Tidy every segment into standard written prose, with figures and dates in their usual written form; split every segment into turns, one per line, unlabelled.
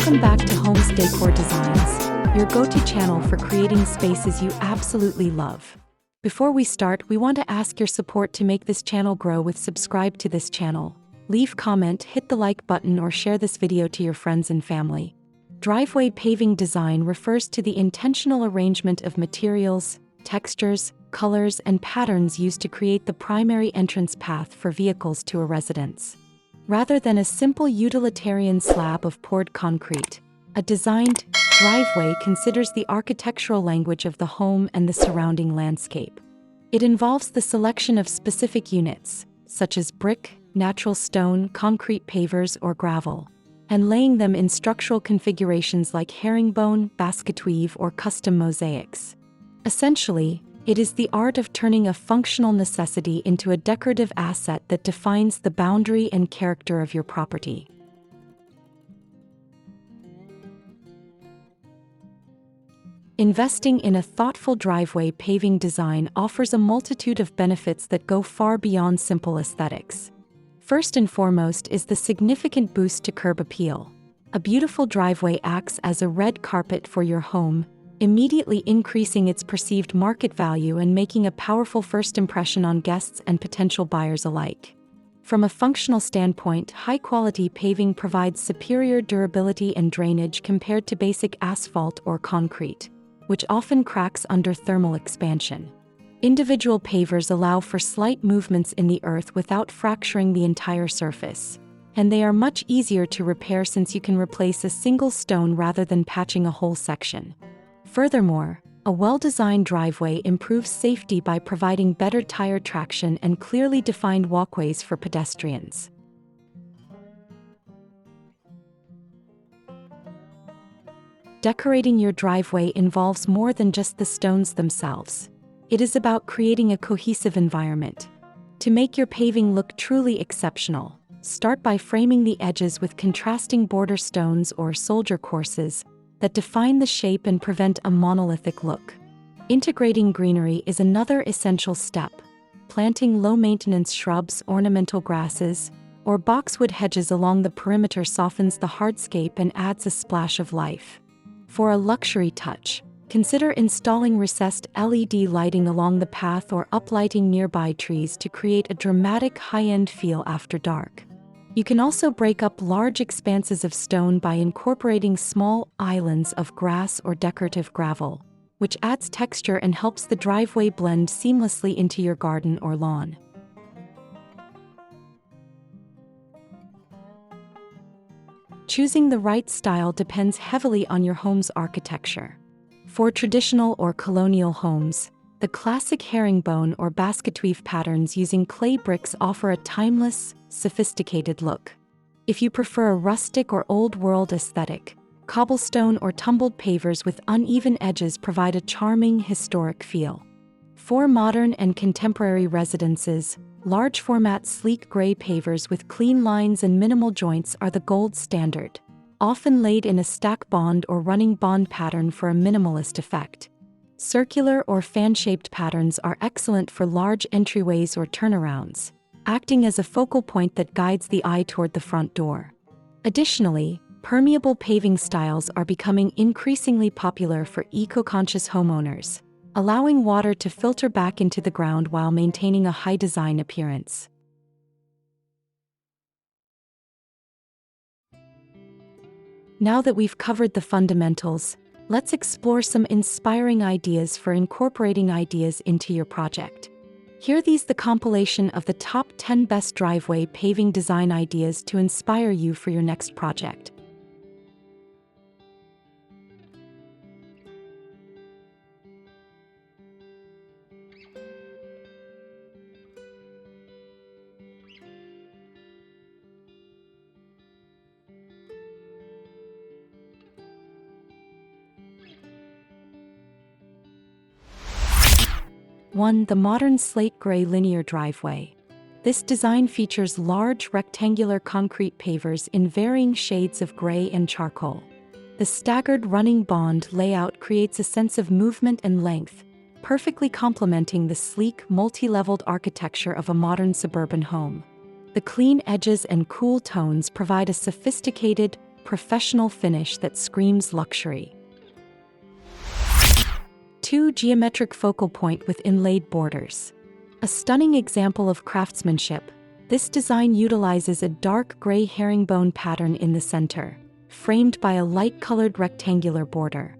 Welcome back to Homes Decor Designs, your go-to channel for creating spaces you absolutely love. Before we start, we want to ask your support to make this channel grow with subscribe to this channel. Leave comment, hit the like button or share this video to your friends and family. Driveway paving design refers to the intentional arrangement of materials, textures, colors, and patterns used to create the primary entrance path for vehicles to a residence. Rather than a simple utilitarian slab of poured concrete, a designed driveway considers the architectural language of the home and the surrounding landscape. It involves the selection of specific units, such as brick, natural stone, concrete pavers, or gravel, and laying them in structural configurations like herringbone, basket weave, or custom mosaics. Essentially, it is the art of turning a functional necessity into a decorative asset that defines the boundary and character of your property. Investing in a thoughtful driveway paving design offers a multitude of benefits that go far beyond simple aesthetics. First and foremost is the significant boost to curb appeal. A beautiful driveway acts as a red carpet for your home, immediately increasing its perceived market value and making a powerful first impression on guests and potential buyers alike. From a functional standpoint, high-quality paving provides superior durability and drainage compared to basic asphalt or concrete, which often cracks under thermal expansion. Individual pavers allow for slight movements in the earth without fracturing the entire surface, and they are much easier to repair since you can replace a single stone rather than patching a whole section. Furthermore, a well-designed driveway improves safety by providing better tire traction and clearly defined walkways for pedestrians. Decorating your driveway involves more than just the stones themselves. It is about creating a cohesive environment. To make your paving look truly exceptional, start by framing the edges with contrasting border stones or soldier courses that define the shape and prevent a monolithic look. Integrating greenery is another essential step. Planting low-maintenance shrubs, ornamental grasses, or boxwood hedges along the perimeter softens the hardscape and adds a splash of life. For a luxury touch, consider installing recessed LED lighting along the path or uplighting nearby trees to create a dramatic high-end feel after dark. You can also break up large expanses of stone by incorporating small islands of grass or decorative gravel, which adds texture and helps the driveway blend seamlessly into your garden or lawn. Choosing the right style depends heavily on your home's architecture. For traditional or colonial homes, the classic herringbone or basket weave patterns using clay bricks offer a timeless, sophisticated look. If you prefer a rustic or old-world aesthetic, cobblestone or tumbled pavers with uneven edges provide a charming, historic feel. For modern and contemporary residences, large-format sleek gray pavers with clean lines and minimal joints are the gold standard, often laid in a stack bond or running bond pattern for a minimalist effect. Circular or fan-shaped patterns are excellent for large entryways or turnarounds, acting as a focal point that guides the eye toward the front door. Additionally, permeable paving styles are becoming increasingly popular for eco-conscious homeowners, allowing water to filter back into the ground while maintaining a high design appearance. Now that we've covered the fundamentals, let's explore some inspiring ideas for incorporating ideas into your project. Here these the compilation of the top 10 best driveway paving design ideas to inspire you for your next project. One, the modern slate gray linear driveway. This design features large rectangular concrete pavers in varying shades of gray and charcoal. The staggered running bond layout creates a sense of movement and length, perfectly complementing the sleek, multi-leveled architecture of a modern suburban home. The clean edges and cool tones provide a sophisticated, professional finish that screams luxury. 2. Geometric focal point with inlaid borders. A stunning example of craftsmanship, this design utilizes a dark gray herringbone pattern in the center, framed by a light-colored rectangular border.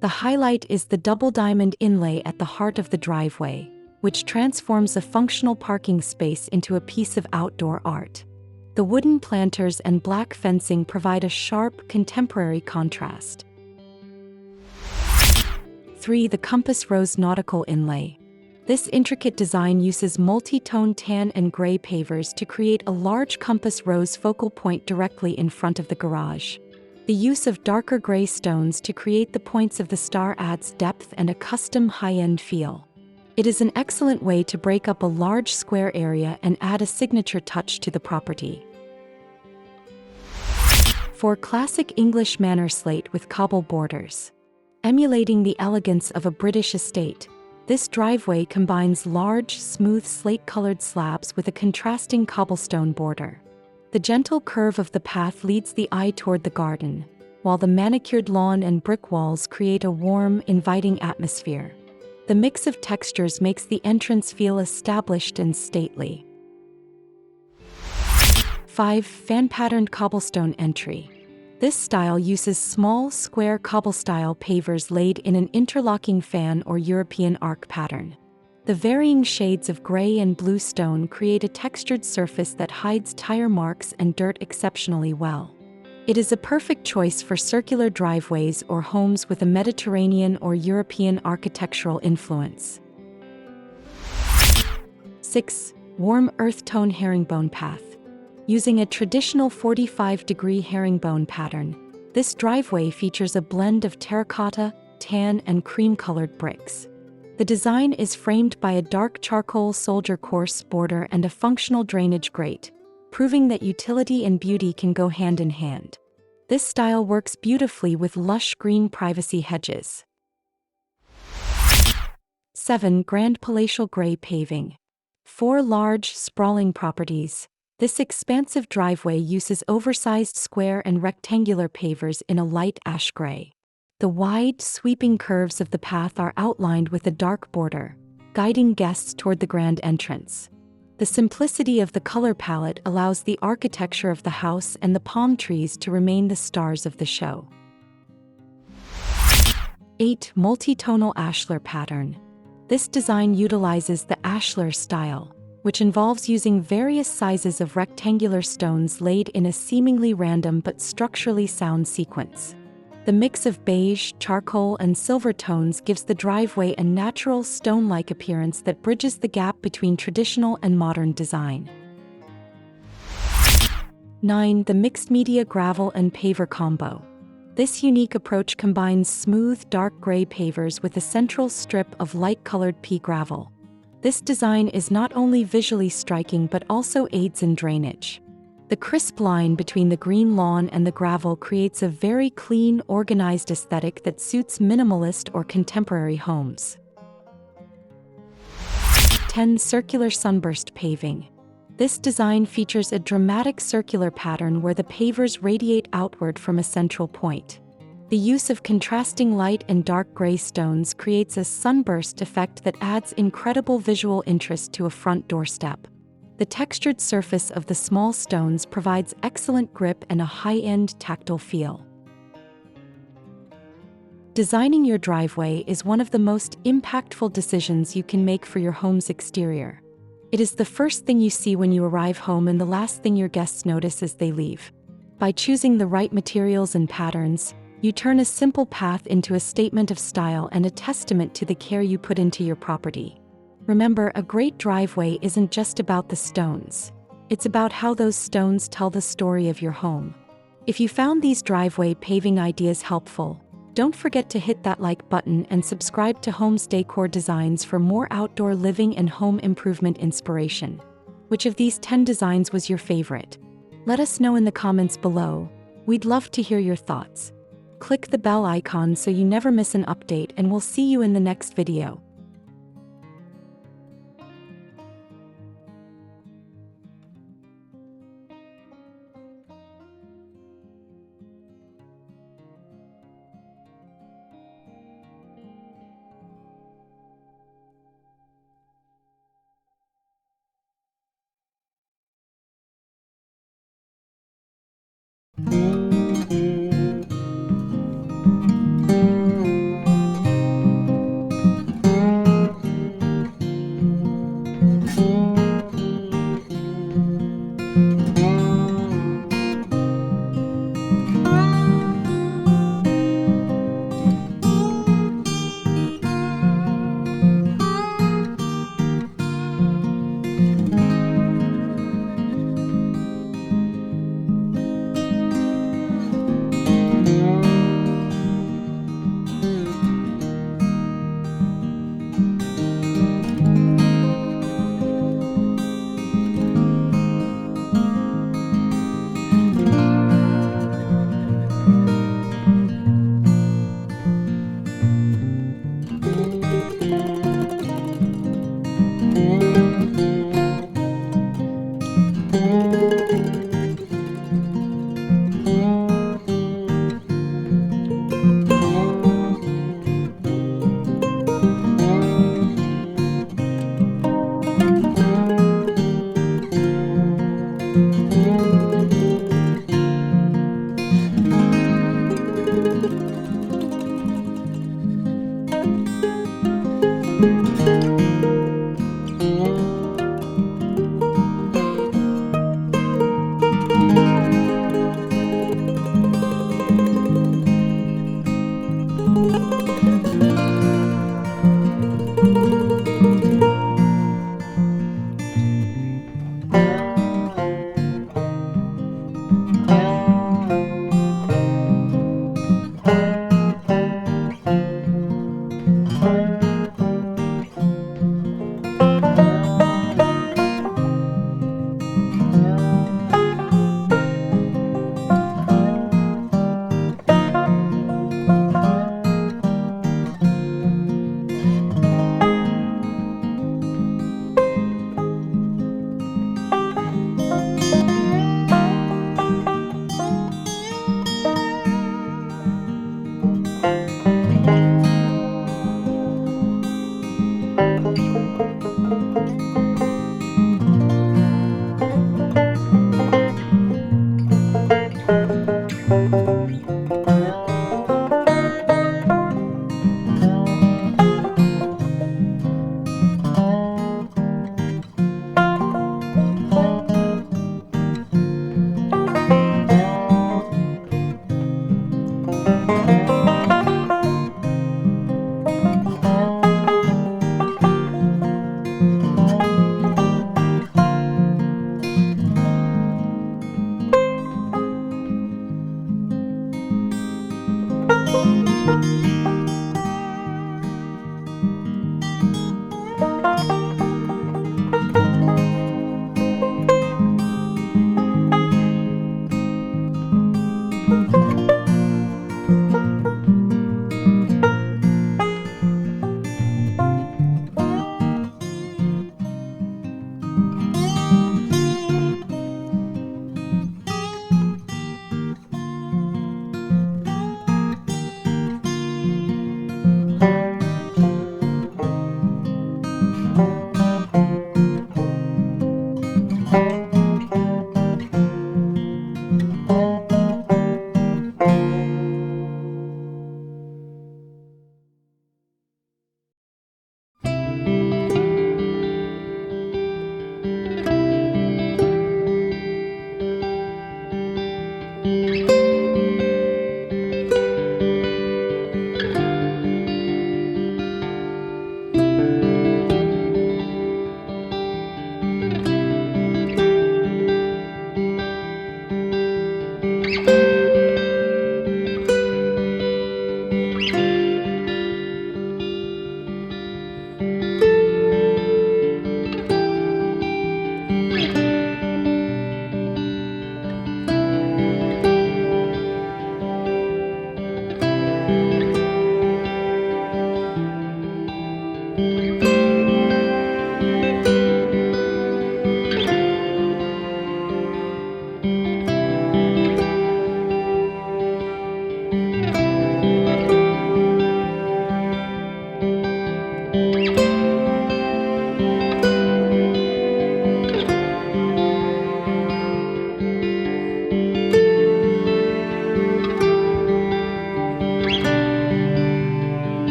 The highlight is the double diamond inlay at the heart of the driveway, which transforms a functional parking space into a piece of outdoor art. The wooden planters and black fencing provide a sharp, contemporary contrast. 3. The compass rose nautical inlay. This intricate design uses multi-tone tan and gray pavers to create a large compass rose focal point directly in front of the garage. The use of darker gray stones to create the points of the star adds depth and a custom high-end feel. It is an excellent way to break up a large square area and add a signature touch to the property. 4. Classic English manor slate with cobble borders. Emulating the elegance of a British estate, this driveway combines large, smooth slate-colored slabs with a contrasting cobblestone border. The gentle curve of the path leads the eye toward the garden, while the manicured lawn and brick walls create a warm, inviting atmosphere. The mix of textures makes the entrance feel established and stately. 5. Fan-patterned cobblestone entry. This style uses small, square cobble-style pavers laid in an interlocking fan or European arc pattern. The varying shades of gray and blue stone create a textured surface that hides tire marks and dirt exceptionally well. It is a perfect choice for circular driveways or homes with a Mediterranean or European architectural influence. 6. Warm earth tone herringbone path. Using a traditional 45-degree herringbone pattern, this driveway features a blend of terracotta, tan, and cream-colored bricks. The design is framed by a dark charcoal soldier course border and a functional drainage grate, proving that utility and beauty can go hand in hand. This style works beautifully with lush green privacy hedges. 7. Grand palatial gray paving. 4 large, sprawling properties. This expansive driveway uses oversized square and rectangular pavers in a light ash gray. The wide, sweeping curves of the path are outlined with a dark border, guiding guests toward the grand entrance. The simplicity of the color palette allows the architecture of the house and the palm trees to remain the stars of the show. 8. Multi-tonal ashlar pattern. This design utilizes the ashlar style, which involves using various sizes of rectangular stones laid in a seemingly random but structurally sound sequence. The mix of beige, charcoal, and silver tones gives the driveway a natural stone-like appearance that bridges the gap between traditional and modern design. 9. The mixed media gravel and paver combo. This unique approach combines smooth, dark gray pavers with a central strip of light-colored pea gravel. This design is not only visually striking but also aids in drainage. The crisp line between the green lawn and the gravel creates a very clean, organized aesthetic that suits minimalist or contemporary homes. 10. Circular sunburst paving. This design features a dramatic circular pattern where the pavers radiate outward from a central point. The use of contrasting light and dark gray stones creates a sunburst effect that adds incredible visual interest to a front doorstep. The textured surface of the small stones provides excellent grip and a high-end tactile feel. Designing your driveway is one of the most impactful decisions you can make for your home's exterior. It is the first thing you see when you arrive home and the last thing your guests notice as they leave. By choosing the right materials and patterns, you turn a simple path into a statement of style and a testament to the care you put into your property. Remember, a great driveway isn't just about the stones. It's about how those stones tell the story of your home. If you found these driveway paving ideas helpful, don't forget to hit that like button and subscribe to Homes Decor Designs for more outdoor living and home improvement inspiration. Which of these 10 designs was your favorite? Let us know in the comments below. We'd love to hear your thoughts. Click the bell icon so you never miss an update, and we'll see you in the next video.